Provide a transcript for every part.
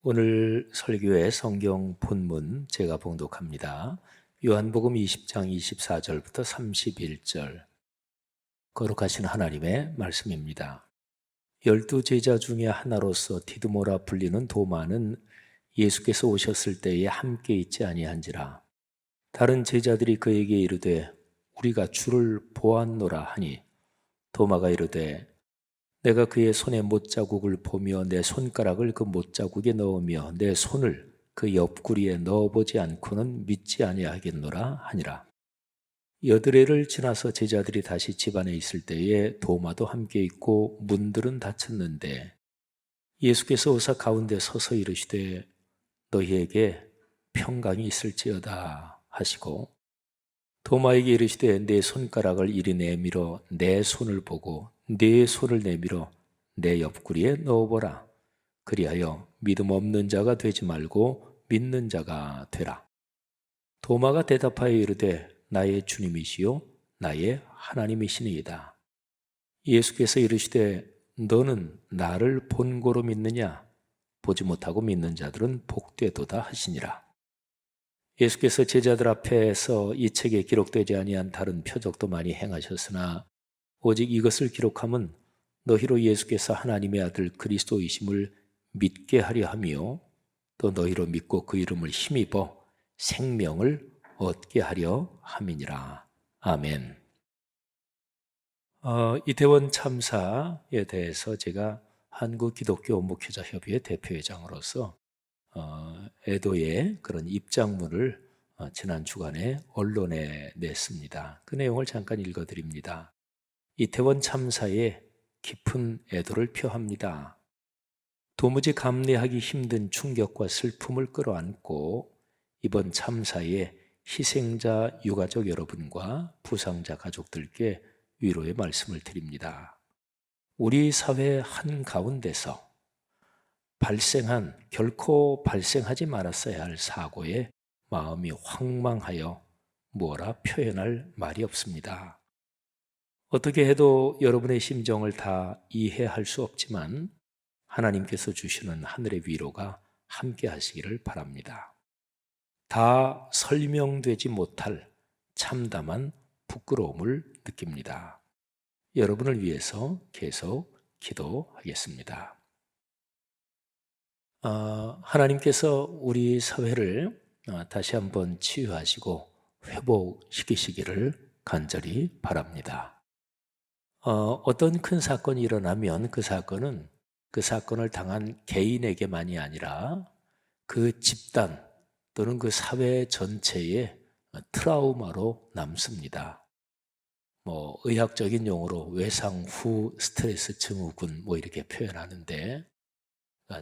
오늘 설교의 성경 본문 제가 봉독합니다. 요한복음 20장 24절부터 31절. 거룩하신 하나님의 말씀입니다. 12 제자 중에 하나로서 디드모라 불리는 도마는 예수께서 오셨을 때에 함께 있지 아니한지라. 다른 제자들이 그에게 이르되 우리가 주를 보았노라 하니 도마가 이르되 내가 그의 손에 못자국을 보며 내 손가락을 그 못자국에 넣으며 내 손을 그 옆구리에 넣어보지 않고는 믿지 아니하겠노라 하니라. 여드레를 지나서 제자들이 다시 집안에 있을 때에 도마도 함께 있고 문들은 닫혔는데 예수께서 오사 가운데 서서 이르시되 너희에게 평강이 있을지어다 하시고 도마에게 이르시되 내 손가락을 이리 내밀어 내 손을 보고 네 손을 내밀어 내 옆구리에 넣어보라. 그리하여 믿음 없는 자가 되지 말고 믿는 자가 되라. 도마가 대답하여 이르되 나의 주님이시요 나의 하나님이시니이다. 예수께서 이르시되 너는 나를 본고로 믿느냐? 보지 못하고 믿는 자들은 복되도다 하시니라. 예수께서 제자들 앞에서 이 책에 기록되지 아니한 다른 표적도 많이 행하셨으나 오직 이것을 기록함은 너희로 예수께서 하나님의 아들 그리스도이심을 믿게 하려 함이요 또 너희로 믿고 그 이름을 힘입어 생명을 얻게 하려 함이니라. 아멘. 이태원 참사에 대해서 제가 한국기독교목회자협의회 대표회장으로서 애도의 그런 입장문을 지난 주간에 언론에 냈습니다. 그 내용을 잠깐 읽어드립니다. 이태원 참사에 깊은 애도를 표합니다. 도무지 감내하기 힘든 충격과 슬픔을 끌어안고 이번 참사에 희생자 유가족 여러분과 부상자 가족들께 위로의 말씀을 드립니다. 우리 사회 한가운데서 결코 발생하지 말았어야 할 사고에 마음이 황망하여 뭐라 표현할 말이 없습니다. 어떻게 해도 여러분의 심정을 다 이해할 수 없지만 하나님께서 주시는 하늘의 위로가 함께 하시기를 바랍니다. 다 설명되지 못할 참담한 부끄러움을 느낍니다. 여러분을 위해서 계속 기도하겠습니다. 하나님께서 우리 사회를 다시 한번 치유하시고 회복시키시기를 간절히 바랍니다. 어떤 큰 사건이 일어나면 그 사건은 그 사건을 당한 개인에게만이 아니라 그 집단 또는 그 사회 전체의 트라우마로 남습니다. 의학적인 용어로 외상 후 스트레스 증후군 이렇게 표현하는데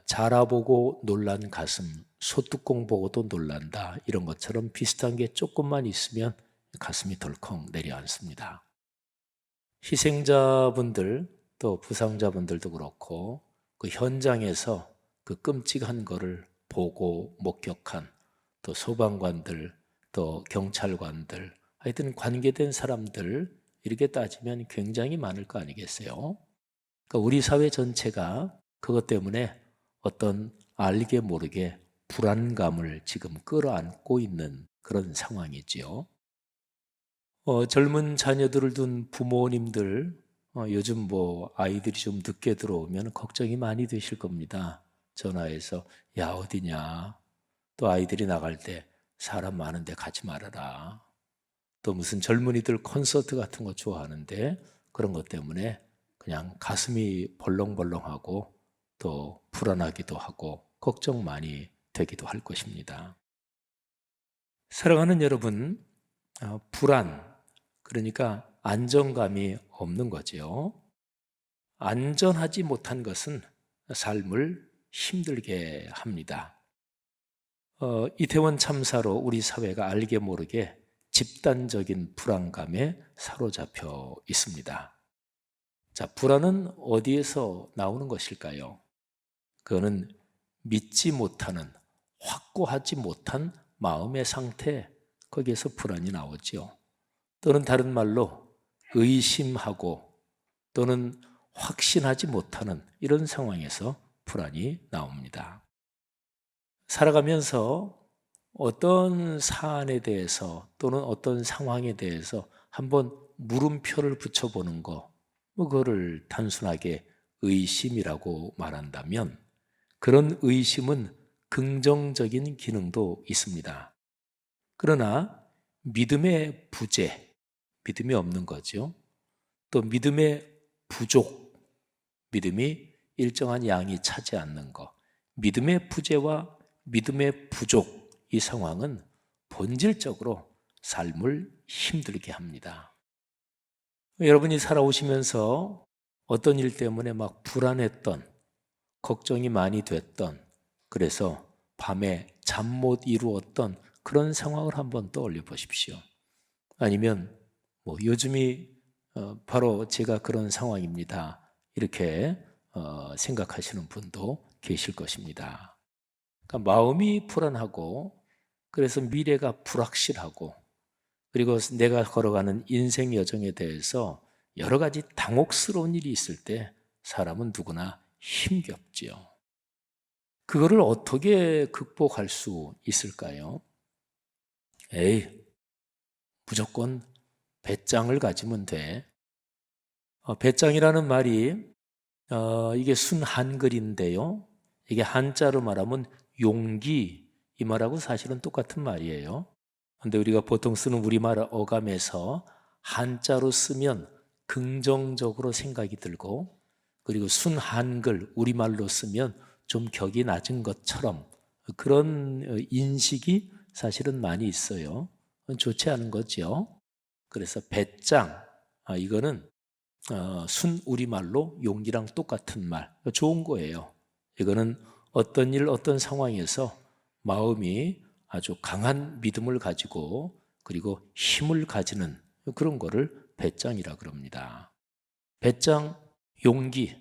자라보고 놀란 가슴, 소뚜껑 보고도 놀란다 이런 것처럼 비슷한 게 조금만 있으면 가슴이 덜컥 내려앉습니다. 희생자분들 또 부상자분들도 그렇고 그 현장에서 그 끔찍한 거를 보고 목격한 또 소방관들 또 경찰관들 하여튼 관계된 사람들 이렇게 따지면 굉장히 많을 거 아니겠어요? 그러니까 우리 사회 전체가 그것 때문에 어떤 알게 모르게 불안감을 지금 끌어안고 있는 그런 상황이지요. 젊은 자녀들을 둔 부모님들 요즘 아이들이 좀 늦게 들어오면 걱정이 많이 되실 겁니다. 전화해서 야 어디냐, 또 아이들이 나갈 때 사람 많은데 가지 말아라, 또 무슨 젊은이들 콘서트 같은 거 좋아하는데 그런 것 때문에 그냥 가슴이 벌렁벌렁하고 또 불안하기도 하고 걱정 많이 되기도 할 것입니다. 사랑하는 여러분, 불안, 그러니까 안정감이 없는 거죠. 안전하지 못한 것은 삶을 힘들게 합니다. 이태원 참사로 우리 사회가 알게 모르게 집단적인 불안감에 사로잡혀 있습니다. 자, 불안은 어디에서 나오는 것일까요? 그거는 믿지 못하는, 확고하지 못한 마음의 상태, 거기에서 불안이 나오죠. 또는 다른 말로 의심하고 또는 확신하지 못하는 이런 상황에서 불안이 나옵니다. 살아가면서 어떤 사안에 대해서 또는 어떤 상황에 대해서 한번 물음표를 붙여보는 거, 그거를 단순하게 의심이라고 말한다면 그런 의심은 긍정적인 기능도 있습니다. 그러나 믿음의 부재, 믿음이 없는 거죠. 또 믿음의 부족, 믿음이 일정한 양이 차지 않는 것, 믿음의 부재와 믿음의 부족, 이 상황은 본질적으로 삶을 힘들게 합니다. 여러분이 살아오시면서 어떤 일 때문에 막 불안했던, 걱정이 많이 됐던, 그래서 밤에 잠 못 이루었던 그런 상황을 한번 떠올려 보십시오. 아니면 요즘이 바로 제가 그런 상황입니다. 이렇게 생각하시는 분도 계실 것입니다. 그러니까 마음이 불안하고 그래서 미래가 불확실하고 그리고 내가 걸어가는 인생 여정에 대해서 여러 가지 당혹스러운 일이 있을 때 사람은 누구나 힘겹지요. 그거를 어떻게 극복할 수 있을까요? 무조건 배짱을 가지면 돼. 배짱이라는 말이 이게 순 한글인데요. 이게 한자로 말하면 용기, 이 말하고 사실은 똑같은 말이에요. 근데 우리가 보통 쓰는 우리말 어감에서 한자로 쓰면 긍정적으로 생각이 들고, 그리고 순 한글 우리말로 쓰면 좀 격이 낮은 것처럼 그런 인식이 사실은 많이 있어요. 좋지 않은 거죠. 그래서 배짱, 이거는 순 우리말로 용기랑 똑같은 말, 좋은 거예요. 이거는 어떤 일, 어떤 상황에서 마음이 아주 강한 믿음을 가지고 그리고 힘을 가지는 그런 거를 배짱이라 그럽니다. 배짱, 용기,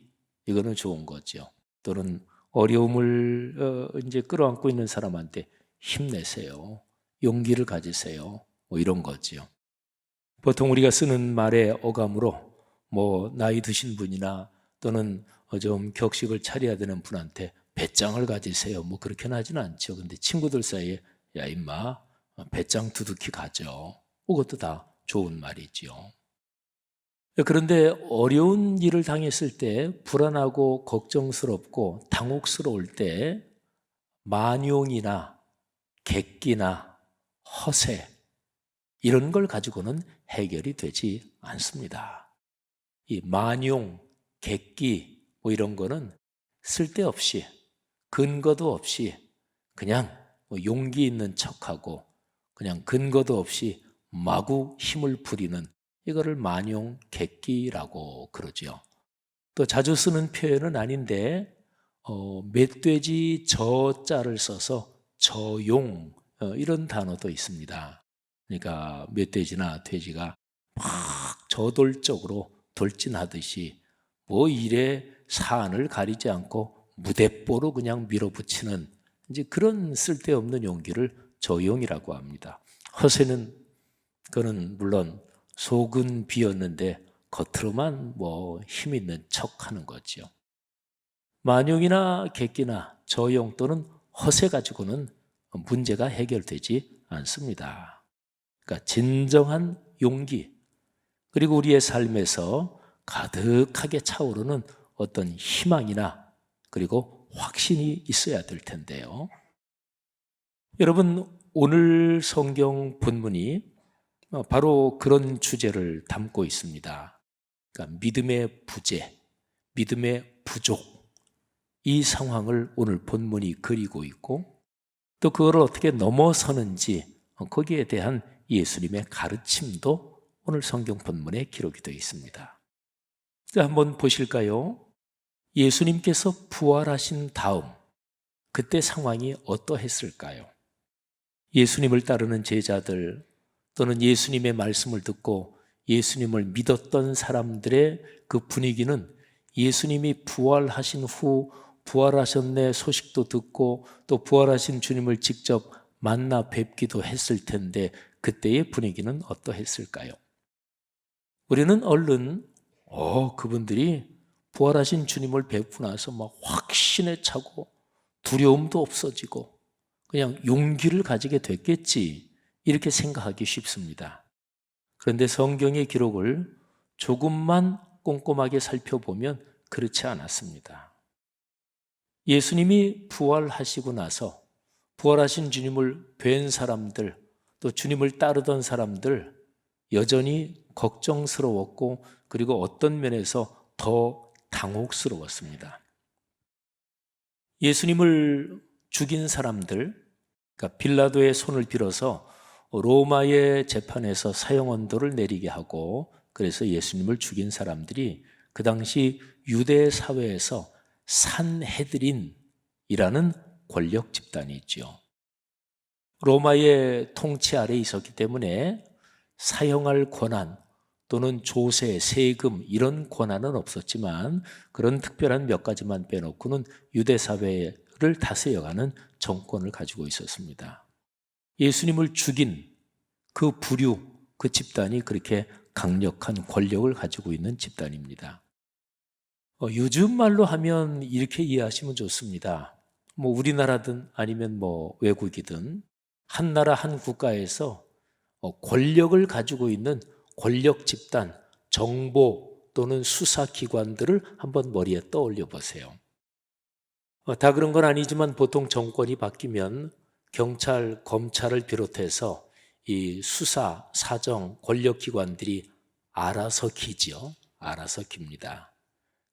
이거는 좋은 거죠. 또는 어려움을 이제 끌어안고 있는 사람한테 힘내세요. 용기를 가지세요. 이런 거죠. 보통 우리가 쓰는 말의 어감으로 나이 드신 분이나 또는 좀 격식을 차려야 되는 분한테 배짱을 가지세요. 그렇게는 하지는 않죠. 근데 친구들 사이에 야 임마 배짱 두둑히 가져. 그것도 다 좋은 말이죠. 그런데 어려운 일을 당했을 때 불안하고 걱정스럽고 당혹스러울 때 만용이나 객기나 허세 이런 걸 가지고는 해결이 되지 않습니다. 이 만용, 객기 이런 거는 쓸데없이 근거도 없이 그냥 용기 있는 척하고 그냥 근거도 없이 마구 힘을 부리는 이거를 만용, 객기라고 그러죠. 또 자주 쓰는 표현은 아닌데 멧돼지 저자를 써서 저용 이런 단어도 있습니다. 그러니까 멧돼지나 돼지가 막 저돌적으로 돌진하듯이 일에 사안을 가리지 않고 무대뽀로 그냥 밀어붙이는 이제 그런 쓸데없는 용기를 저용이라고 합니다. 허세는 그는 물론 속은 비었는데 겉으로만 힘 있는 척하는 거죠. 만용이나 객기나 저용 또는 허세 가지고는 문제가 해결되지 않습니다. 그러니까 진정한 용기 그리고 우리의 삶에서 가득하게 차오르는 어떤 희망이나 그리고 확신이 있어야 될 텐데요. 여러분 오늘 성경 본문이 바로 그런 주제를 담고 있습니다. 그러니까 믿음의 부재, 믿음의 부족 이 상황을 오늘 본문이 그리고 있고 또 그걸 어떻게 넘어서는지 거기에 대한 예수님의 가르침도 오늘 성경 본문에 기록이 되어 있습니다. 한번 보실까요? 예수님께서 부활하신 다음 그때 상황이 어떠했을까요? 예수님을 따르는 제자들 또는 예수님의 말씀을 듣고 예수님을 믿었던 사람들의 그 분위기는 예수님이 부활하신 후 부활하셨네 소식도 듣고 또 부활하신 주님을 직접 만나 뵙기도 했을 텐데 그때의 분위기는 어떠했을까요? 우리는 얼른 그분들이 부활하신 주님을 뵙고 나서 막 확신에 차고 두려움도 없어지고 그냥 용기를 가지게 됐겠지, 이렇게 생각하기 쉽습니다. 그런데 성경의 기록을 조금만 꼼꼼하게 살펴보면 그렇지 않았습니다. 예수님이 부활하시고 나서 부활하신 주님을 뵌 사람들, 또 주님을 따르던 사람들 여전히 걱정스러웠고, 그리고 어떤 면에서 더 당혹스러웠습니다. 예수님을 죽인 사람들, 그러니까 빌라도의 손을 빌어서 로마의 재판에서 사형언도를 내리게 하고, 그래서 예수님을 죽인 사람들이 그 당시 유대 사회에서 산헤드린이라는 권력 집단이 있죠. 로마의 통치 아래에 있었기 때문에 사형할 권한 또는 조세, 세금 이런 권한은 없었지만, 그런 특별한 몇 가지만 빼놓고는 유대 사회를 다스려가는 정권을 가지고 있었습니다. 예수님을 죽인 그 부류, 그 집단이 그렇게 강력한 권력을 가지고 있는 집단입니다. 요즘 말로 하면 이렇게 이해하시면 좋습니다. 우리나라든 아니면 외국이든 한 나라 한 국가에서 권력을 가지고 있는 권력 집단, 정보 또는 수사기관들을 한번 머리에 떠올려 보세요. 다 그런 건 아니지만 보통 정권이 바뀌면 경찰, 검찰을 비롯해서 이 수사, 사정, 권력기관들이 알아서 기죠. 알아서 깁니다.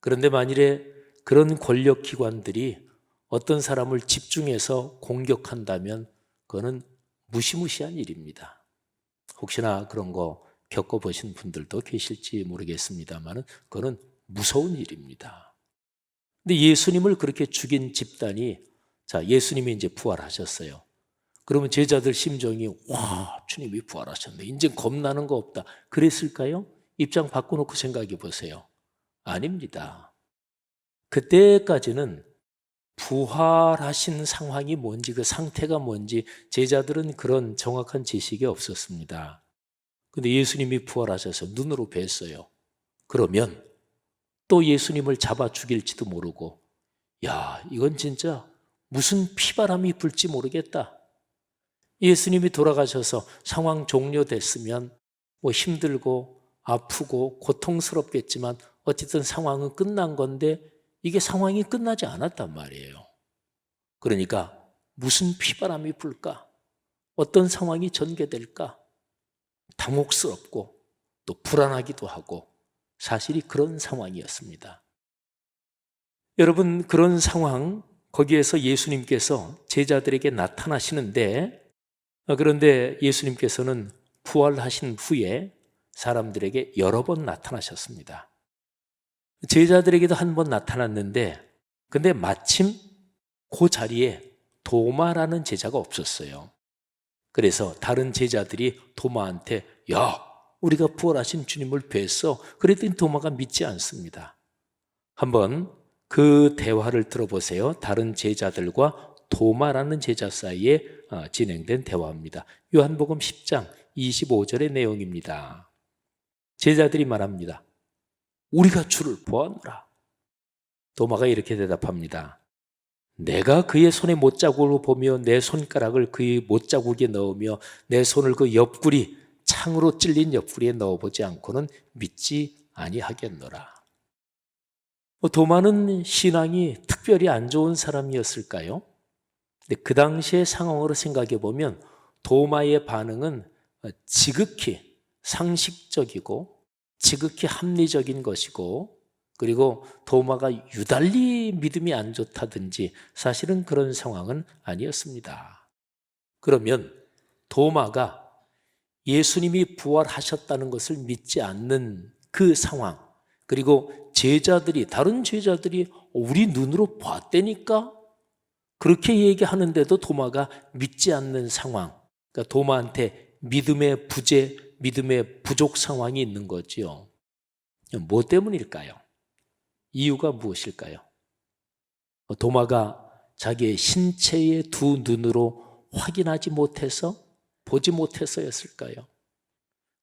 그런데 만일에 그런 권력기관들이 어떤 사람을 집중해서 공격한다면 그거는 무시무시한 일입니다. 혹시나 그런 거 겪어보신 분들도 계실지 모르겠습니다만 그거는 무서운 일입니다. 근데 예수님을 그렇게 죽인 집단이, 자, 예수님이 이제 부활하셨어요. 그러면 제자들 심정이, 와, 주님이 부활하셨네, 이제 겁나는 거 없다, 그랬을까요? 입장 바꿔놓고 생각해 보세요. 아닙니다. 그때까지는 부활하신 상황이 뭔지, 그 상태가 뭔지 제자들은 그런 정확한 지식이 없었습니다. 근데 예수님이 부활하셔서 눈으로 뵀어요. 그러면 또 예수님을 잡아 죽일지도 모르고, 야, 이건 진짜 무슨 피바람이 불지 모르겠다. 예수님이 돌아가셔서 상황 종료됐으면 힘들고 아프고 고통스럽겠지만 어쨌든 상황은 끝난 건데, 이게 상황이 끝나지 않았단 말이에요. 그러니까 무슨 피바람이 불까? 어떤 상황이 전개될까? 당혹스럽고 또 불안하기도 하고, 사실이 그런 상황이었습니다. 여러분, 그런 상황, 거기에서 예수님께서 제자들에게 나타나시는데, 그런데 예수님께서는 부활하신 후에 사람들에게 여러 번 나타나셨습니다. 제자들에게도 한 번 나타났는데, 근데 마침 그 자리에 도마라는 제자가 없었어요. 그래서 다른 제자들이 도마한테, 야, 우리가 부활하신 주님을 뵀어. 그랬더니 도마가 믿지 않습니다. 한번 그 대화를 들어보세요. 다른 제자들과 도마라는 제자 사이에 진행된 대화입니다. 요한복음 10장 25절의 내용입니다. 제자들이 말합니다. 우리가 주를 보았노라. 도마가 이렇게 대답합니다. 내가 그의 손에 못자국을 보며 내 손가락을 그의 못자국에 넣으며 내 손을 그 옆구리, 창으로 찔린 옆구리에 넣어보지 않고는 믿지 아니하겠노라. 도마는 신앙이 특별히 안 좋은 사람이었을까요? 근데 그 당시의 상황으로 생각해 보면 도마의 반응은 지극히 상식적이고 지극히 합리적인 것이고, 그리고 도마가 유달리 믿음이 안 좋다든지 사실은 그런 상황은 아니었습니다. 그러면 도마가 예수님이 부활하셨다는 것을 믿지 않는 그 상황, 그리고 다른 제자들이 우리 눈으로 봤다니까 그렇게 얘기하는데도 도마가 믿지 않는 상황, 그러니까 도마한테 믿음의 부재, 믿음의 부족 상황이 있는 거지요. 뭐 때문일까요? 이유가 무엇일까요? 도마가 자기의 신체의 두 눈으로 확인하지 못해서, 보지 못해서였을까요?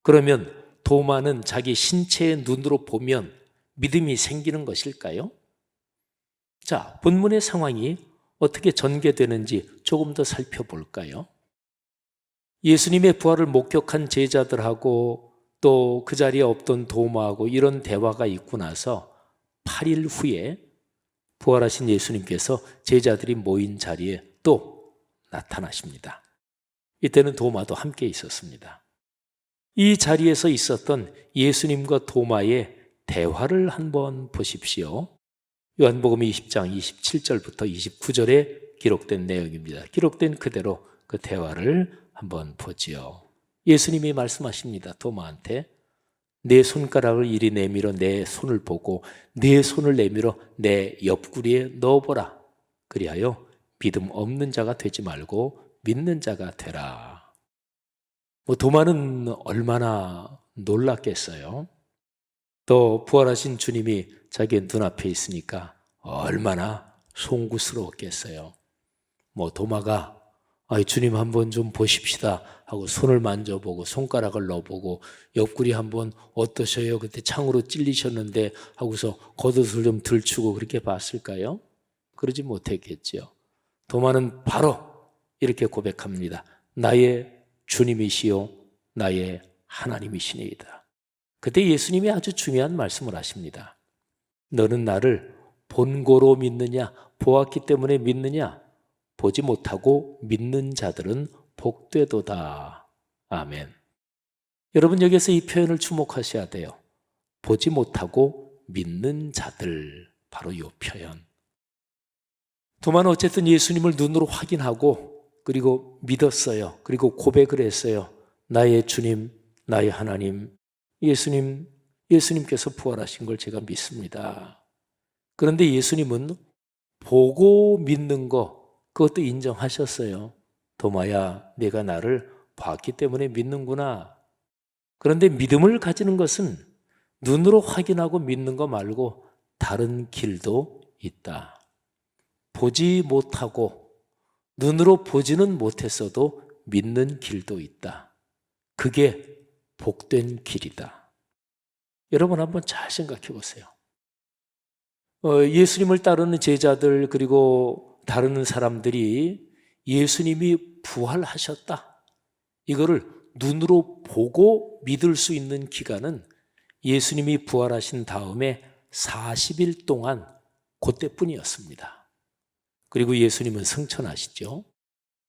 그러면 도마는 자기 신체의 눈으로 보면 믿음이 생기는 것일까요? 자, 본문의 상황이 어떻게 전개되는지 조금 더 살펴볼까요? 예수님의 부활을 목격한 제자들하고 또 그 자리에 없던 도마하고 이런 대화가 있고 나서 8일 후에 부활하신 예수님께서 제자들이 모인 자리에 또 나타나십니다. 이때는 도마도 함께 있었습니다. 이 자리에서 있었던 예수님과 도마의 대화를 한번 보십시오. 요한복음 20장 27절부터 29절에 기록된 내용입니다. 기록된 그대로 그 대화를 한번 보지요. 예수님이 말씀하십니다. 도마한테 내 손가락을 이리 내밀어 내 손을 보고 내 손을 내밀어 내 옆구리에 넣어보라. 그리하여 믿음 없는 자가 되지 말고 믿는 자가 되라. 도마는 얼마나 놀랐겠어요. 또 부활하신 주님이 자기 눈앞에 있으니까 얼마나 송구스러웠겠어요. 도마가 주님 한번 좀 보십시다 하고 손을 만져보고 손가락을 넣어보고 옆구리 한번 어떠셔요? 그때 창으로 찔리셨는데 하고서 겉옷을 좀 들추고 그렇게 봤을까요? 그러지 못했겠죠. 도마는 바로 이렇게 고백합니다. 나의 주님이시요 나의 하나님이시니이다. 그때 예수님이 아주 중요한 말씀을 하십니다. 너는 나를 본고로 믿느냐 보았기 때문에 믿느냐 보지 못하고 믿는 자들은 복되도다. 아멘. 여러분 여기서 이 표현을 주목하셔야 돼요. 보지 못하고 믿는 자들, 바로 이 표현. 도마는 어쨌든 예수님을 눈으로 확인하고 그리고 믿었어요. 그리고 고백을 했어요. 나의 주님, 나의 하나님, 예수님께서 부활하신 걸 제가 믿습니다. 그런데 예수님은 보고 믿는 거 그것도 인정하셨어요. 도마야, 내가 나를 봤기 때문에 믿는구나. 그런데 믿음을 가지는 것은 눈으로 확인하고 믿는 거 말고 다른 길도 있다. 보지 못하고 눈으로 보지는 못했어도 믿는 길도 있다. 그게 복된 길이다. 여러분 한번 잘 생각해 보세요. 예수님을 따르는 제자들 그리고 다루는 사람들이 예수님이 부활하셨다. 이거를 눈으로 보고 믿을 수 있는 기간은 예수님이 부활하신 다음에 40일 동안 그때뿐이었습니다. 그리고 예수님은 승천하시죠.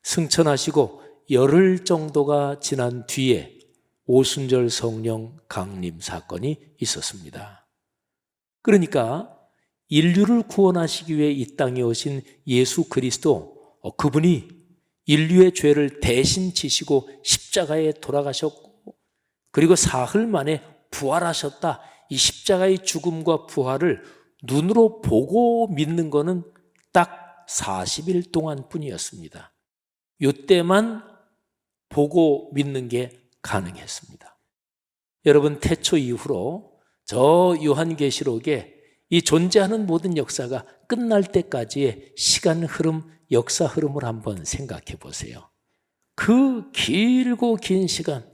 승천하시고 열흘 정도가 지난 뒤에 오순절 성령 강림 사건이 있었습니다. 그러니까 인류를 구원하시기 위해 이 땅에 오신 예수 그리스도, 그분이 인류의 죄를 대신 지시고 십자가에 돌아가셨고 그리고 사흘 만에 부활하셨다. 이 십자가의 죽음과 부활을 눈으로 보고 믿는 것은 딱 40일 동안 뿐이었습니다. 이때만 보고 믿는 게 가능했습니다. 여러분 태초 이후로 저 요한계시록에 이 존재하는 모든 역사가 끝날 때까지의 시간 흐름, 역사 흐름을 한번 생각해 보세요. 그 길고 긴 시간,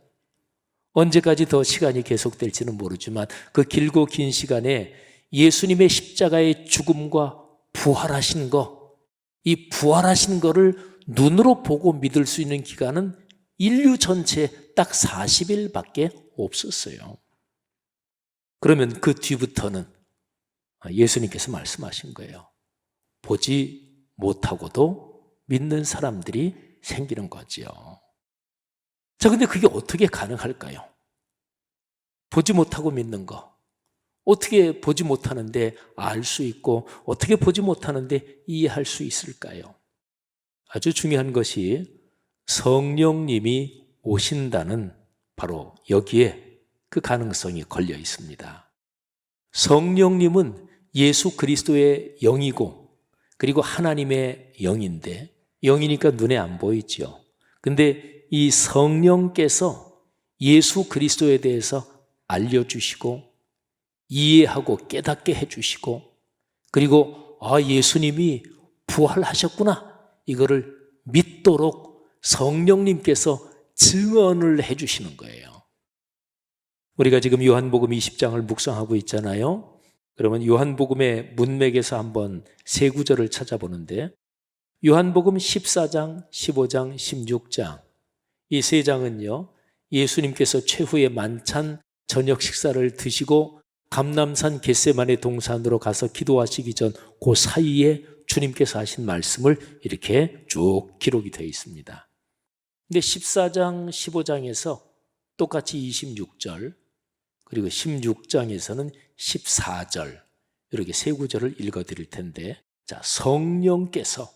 언제까지 더 시간이 계속될지는 모르지만 그 길고 긴 시간에 예수님의 십자가의 죽음과 부활하신 거, 이 부활하신 거를 눈으로 보고 믿을 수 있는 기간은 인류 전체에 딱 40일밖에 없었어요. 그러면 그 뒤부터는 예수님께서 말씀하신 거예요. 보지 못하고도 믿는 사람들이 생기는 거지요. 자, 근데 그게 어떻게 가능할까요? 보지 못하고 믿는 거. 어떻게 보지 못하는데 알 수 있고 어떻게 보지 못하는데 이해할 수 있을까요? 아주 중요한 것이 성령님이 오신다는 바로 여기에 그 가능성이 걸려 있습니다. 성령님은 예수 그리스도의 영이고 그리고 하나님의 영인데 영이니까 눈에 안 보이죠. 근데 이 성령께서 예수 그리스도에 대해서 알려주시고 이해하고 깨닫게 해주시고 그리고 예수님이 부활하셨구나 이거를 믿도록 성령님께서 증언을 해주시는 거예요. 우리가 지금 요한복음 20장을 묵상하고 있잖아요. 그러면 요한복음의 문맥에서 한번 세 구절을 찾아보는데 요한복음 14장, 15장, 16장 이 세 장은요, 예수님께서 최후의 만찬 저녁 식사를 드시고 감람산 겟세마네 동산으로 가서 기도하시기 전 그 사이에 주님께서 하신 말씀을 이렇게 쭉 기록이 되어 있습니다. 근데 14장, 15장에서 똑같이 26절, 그리고 16장에서는 14절, 이렇게 세 구절을 읽어드릴 텐데, 자, 성령께서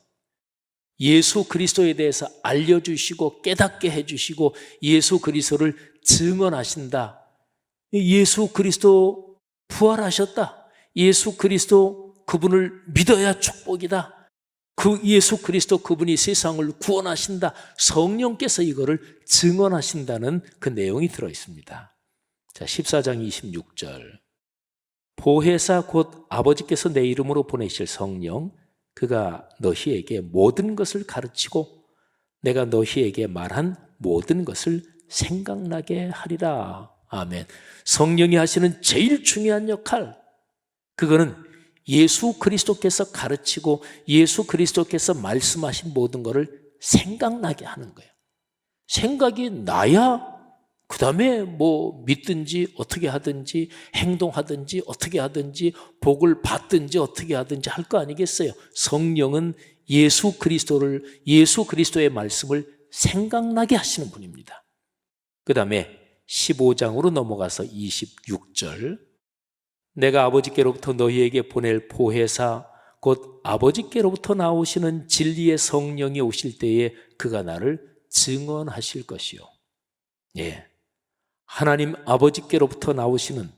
예수 그리스도에 대해서 알려주시고 깨닫게 해주시고 예수 그리스도를 증언하신다. 예수 그리스도 부활하셨다. 예수 그리스도 그분을 믿어야 축복이다. 그 예수 그리스도 그분이 세상을 구원하신다. 성령께서 이거를 증언하신다는 그 내용이 들어있습니다. 자, 14장 26절. 보혜사 곧 아버지께서 내 이름으로 보내실 성령, 그가 너희에게 모든 것을 가르치고 내가 너희에게 말한 모든 것을 생각나게 하리라. 아멘. 성령이 하시는 제일 중요한 역할, 그거는 예수 그리스도께서 가르치고 예수 그리스도께서 말씀하신 모든 것을 생각나게 하는 거예요. 생각이 나야 그 다음에 뭐 믿든지 어떻게 하든지 행동하든지 어떻게 하든지 복을 받든지 어떻게 하든지 할 거 아니겠어요. 성령은 예수 그리스도의 말씀을 생각나게 하시는 분입니다. 그 다음에 15장으로 넘어가서 26절. 내가 아버지께로부터 너희에게 보낼 보혜사 곧 아버지께로부터 나오시는 진리의 성령이 오실 때에 그가 나를 증언하실 것이요. 예. 하나님 아버지께로부터 나오시는,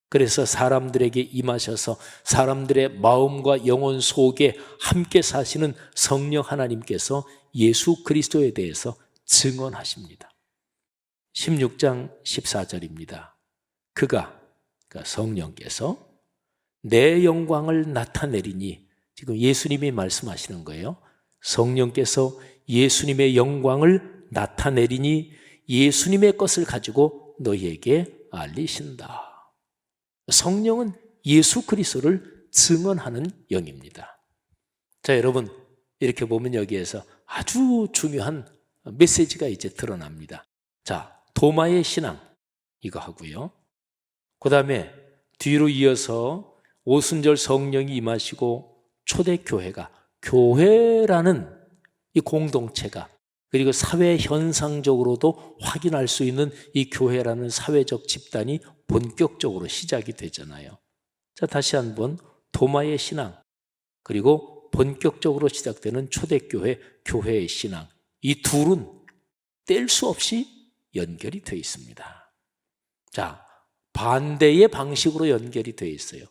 그래서 사람들에게 임하셔서 사람들의 마음과 영혼 속에 함께 사시는 성령 하나님께서 예수 그리스도에 대해서 증언하십니다. 16장 14절입니다. 그러니까 성령께서 내 영광을 나타내리니, 지금 예수님이 말씀하시는 거예요. 성령께서 예수님의 영광을 나타내리니 예수님의 것을 가지고 너희에게 알리신다. 성령은 예수 그리스도를 증언하는 영입니다. 자, 여러분, 이렇게 보면 여기에서 아주 중요한 메시지가 이제 드러납니다. 자, 도마의 신앙 이거 하고요. 그 다음에 뒤로 이어서 오순절 성령이 임하시고 초대교회가, 교회라는 이 공동체가, 그리고 사회 현상적으로도 확인할 수 있는 이 교회라는 사회적 집단이 본격적으로 시작이 되잖아요. 자, 다시 한번 도마의 신앙, 그리고 본격적으로 시작되는 초대교회, 교회의 신앙, 이 둘은 뗄 수 없이 연결이 되어 있습니다. 자, 반대의 방식으로 연결이 되어 있어요.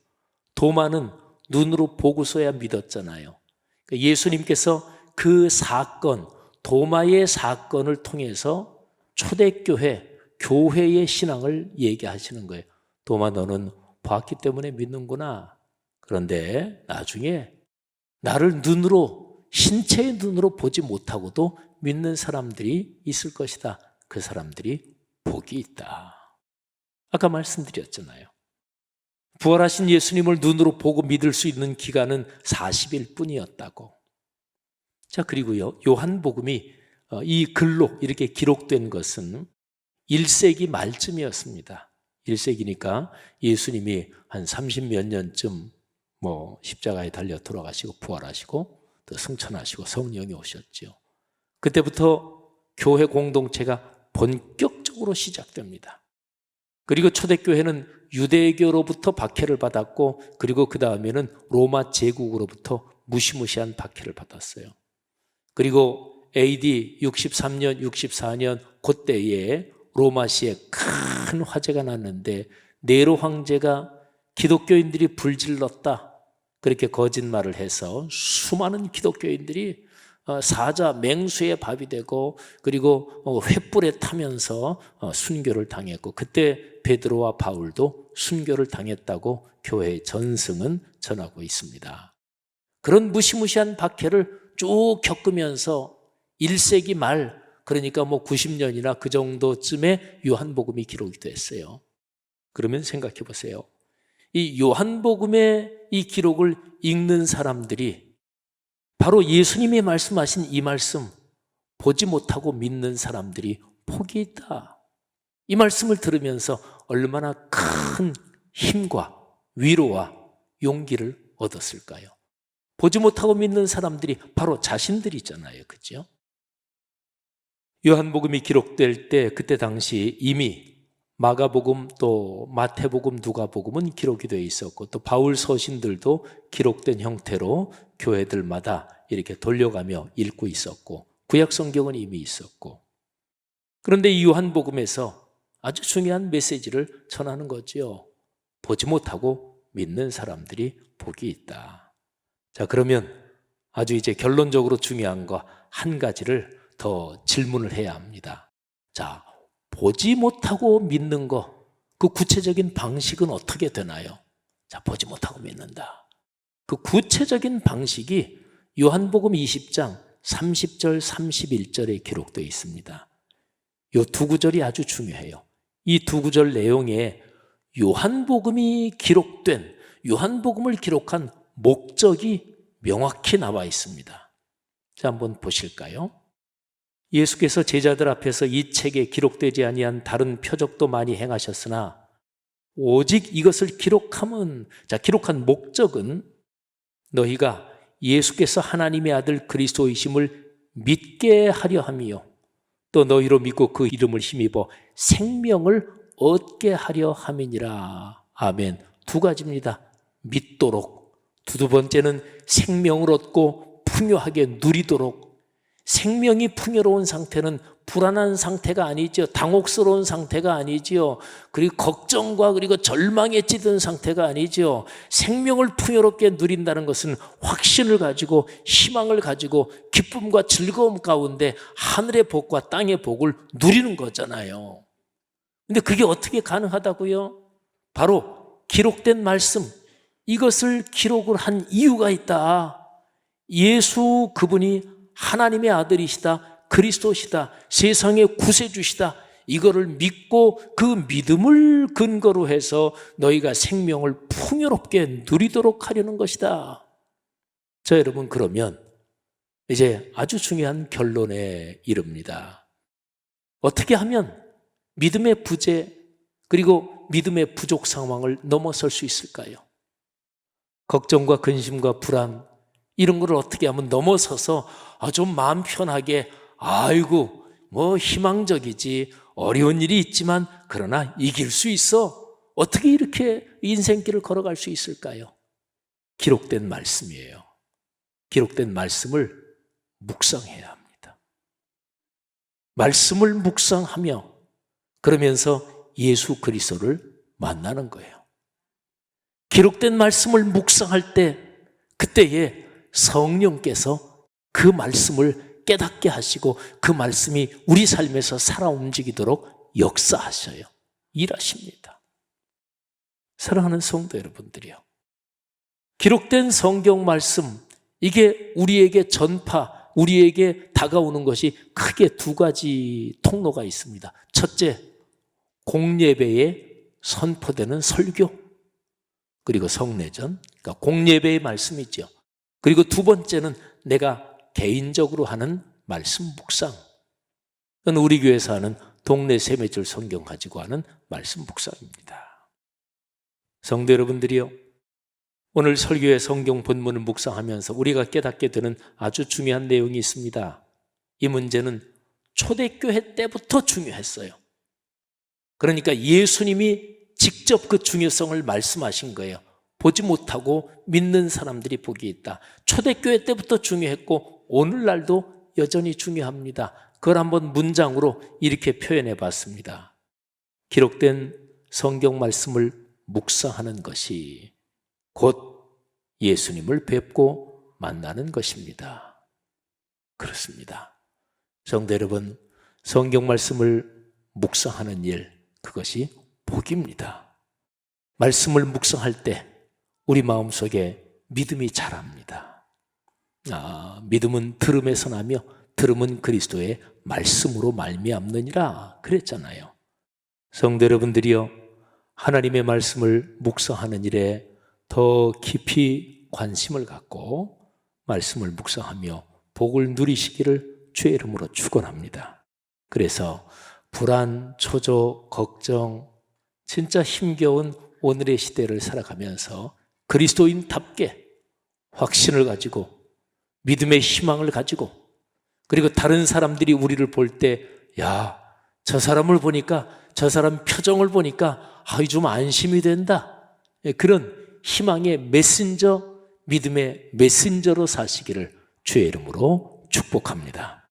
도마는 눈으로 보고서야 믿었잖아요. 그러니까 예수님께서 그 사건, 도마의 사건을 통해서 초대교회, 교회의 신앙을 얘기하시는 거예요. 도마, 너는 봤기 때문에 믿는구나. 그런데 나중에 나를 눈으로, 신체의 눈으로 보지 못하고도 믿는 사람들이 있을 것이다. 그 사람들이 복이 있다. 아까 말씀드렸잖아요. 부활하신 예수님을 눈으로 보고 믿을 수 있는 기간은 40일 뿐이었다고. 자, 그리고요, 요한복음이 이 글로 이렇게 기록된 것은 1세기 말쯤이었습니다. 1세기니까 예수님이 한 30몇 년쯤 십자가에 달려 돌아가시고 부활하시고 또 승천하시고 성령이 오셨죠. 그때부터 교회 공동체가 본격적으로 시작됩니다. 그리고 초대교회는 유대교로부터 박해를 받았고, 그리고 그 다음에는 로마 제국으로부터 무시무시한 박해를 받았어요. 그리고 AD 63년, 64년 그때에 로마시에 큰 화재가 났는데 네로 황제가 기독교인들이 불질렀다, 그렇게 거짓말을 해서 수많은 기독교인들이 사자 맹수의 밥이 되고, 그리고 횃불에 타면서 순교를 당했고, 그때 베드로와 바울도 순교를 당했다고 교회의 전승은 전하고 있습니다. 그런 무시무시한 박해를 쭉 겪으면서 1세기 말, 그러니까 90년이나 그 정도쯤에 요한복음이 기록이 됐어요. 그러면 생각해 보세요. 이 요한복음의 이 기록을 읽는 사람들이 바로 예수님이 말씀하신 이 말씀, 보지 못하고 믿는 사람들이 복이 있다. 이 말씀을 들으면서 얼마나 큰 힘과 위로와 용기를 얻었을까요? 보지 못하고 믿는 사람들이 바로 자신들이잖아요. 그죠? 요한복음이 기록될 때 그때 당시 이미 마가복음 또 마태복음 누가복음은 기록이 되어 있었고 또 바울 서신들도 기록된 형태로 교회들마다 이렇게 돌려가며 읽고 있었고 구약 성경은 이미 있었고, 그런데 이 요한복음에서 아주 중요한 메시지를 전하는 거죠. 보지 못하고 믿는 사람들이 복이 있다. 자, 그러면 아주 이제 결론적으로 중요한 거 한 가지를 더 질문을 해야 합니다. 자, 보지 못하고 믿는 거, 그 구체적인 방식은 어떻게 되나요? 자, 보지 못하고 믿는다. 그 구체적인 방식이 요한복음 20장 30절 31절에 기록되어 있습니다. 이 두 구절이 아주 중요해요. 이 두 구절 내용에 요한복음이 기록된, 요한복음을 기록한 목적이 명확히 나와 있습니다. 자, 한번 보실까요? 예수께서 제자들 앞에서 이 책에 기록되지 아니한 다른 표적도 많이 행하셨으나 오직 이것을 기록한 목적은 너희가 예수께서 하나님의 아들 그리스도이심을 믿게 하려 함이요 또 너희로 믿고 그 이름을 힘입어 생명을 얻게 하려 함이니라. 아멘. 두 가지입니다. 믿도록, 두 번째는 생명을 얻고 풍요하게 누리도록. 생명이 풍요로운 상태는 불안한 상태가 아니죠. 당혹스러운 상태가 아니죠. 그리고 걱정과 그리고 절망에 찌든 상태가 아니죠. 생명을 풍요롭게 누린다는 것은 확신을 가지고 희망을 가지고 기쁨과 즐거움 가운데 하늘의 복과 땅의 복을 누리는 거잖아요. 근데 그게 어떻게 가능하다고요? 바로 기록된 말씀, 이것을 기록을 한 이유가 있다. 예수 그분이 하나님의 아들이시다, 그리스도시다, 세상의 구세주시다, 이거를 믿고 그 믿음을 근거로 해서 너희가 생명을 풍요롭게 누리도록 하려는 것이다. 자, 여러분, 그러면 이제 아주 중요한 결론에 이릅니다. 어떻게 하면 믿음의 부재 그리고 믿음의 부족 상황을 넘어설 수 있을까요? 걱정과 근심과 불안, 이런 걸 어떻게 하면 넘어서서 좀 마음 편하게, 아이고 뭐 희망적이지, 어려운 일이 있지만 그러나 이길 수 있어, 어떻게 이렇게 인생길을 걸어갈 수 있을까요? 기록된 말씀이에요. 기록된 말씀을 묵상해야 합니다. 말씀을 묵상하며 그러면서 예수 그리스도를 만나는 거예요. 기록된 말씀을 묵상할 때 그때에 성령께서 그 말씀을 깨닫게 하시고 그 말씀이 우리 삶에서 살아 움직이도록 역사하셔요. 일하십니다. 사랑하는 성도 여러분들이요, 기록된 성경 말씀, 이게 우리에게 전파, 우리에게 다가오는 것이 크게 두 가지 통로가 있습니다. 첫째, 공예배에 선포되는 설교, 그리고 성례전, 그러니까 공예배의 말씀이죠. 그리고 두 번째는 내가 개인적으로 하는 말씀 묵상. 우리 교회에서 하는 동네 세매절 성경 가지고 하는 말씀 묵상입니다. 성도 여러분들이요, 오늘 설교의 성경 본문을 묵상하면서 우리가 깨닫게 되는 아주 중요한 내용이 있습니다. 이 문제는 초대교회 때부터 중요했어요. 그러니까 예수님이 직접 그 중요성을 말씀하신 거예요. 보지 못하고 믿는 사람들이 복이 있다. 초대교회 때부터 중요했고 오늘날도 여전히 중요합니다. 그걸 한번 문장으로 이렇게 표현해 봤습니다. 기록된 성경 말씀을 묵상하는 것이 곧 예수님을 뵙고 만나는 것입니다. 그렇습니다. 성도 여러분, 성경 말씀을 묵상하는 일, 그것이 복입니다. 말씀을 묵상할 때 우리 마음속에 믿음이 자랍니다. 믿음은 들음에서 나며 들음은 그리스도의 말씀으로 말미암느니라 그랬잖아요. 성도 여러분들이요, 하나님의 말씀을 묵상하는 일에 더 깊이 관심을 갖고 말씀을 묵상하며 복을 누리시기를 주의 이름으로 축원합니다. 그래서 불안, 초조, 걱정, 진짜 힘겨운 오늘의 시대를 살아가면서 그리스도인답게 확신을 가지고 믿음의 희망을 가지고 그리고 다른 사람들이 우리를 볼 때 야, 저 사람을 보니까 저 사람 표정을 보니까 좀 안심이 된다. 그런 희망의 메신저, 믿음의 메신저로 사시기를 주의 이름으로 축복합니다.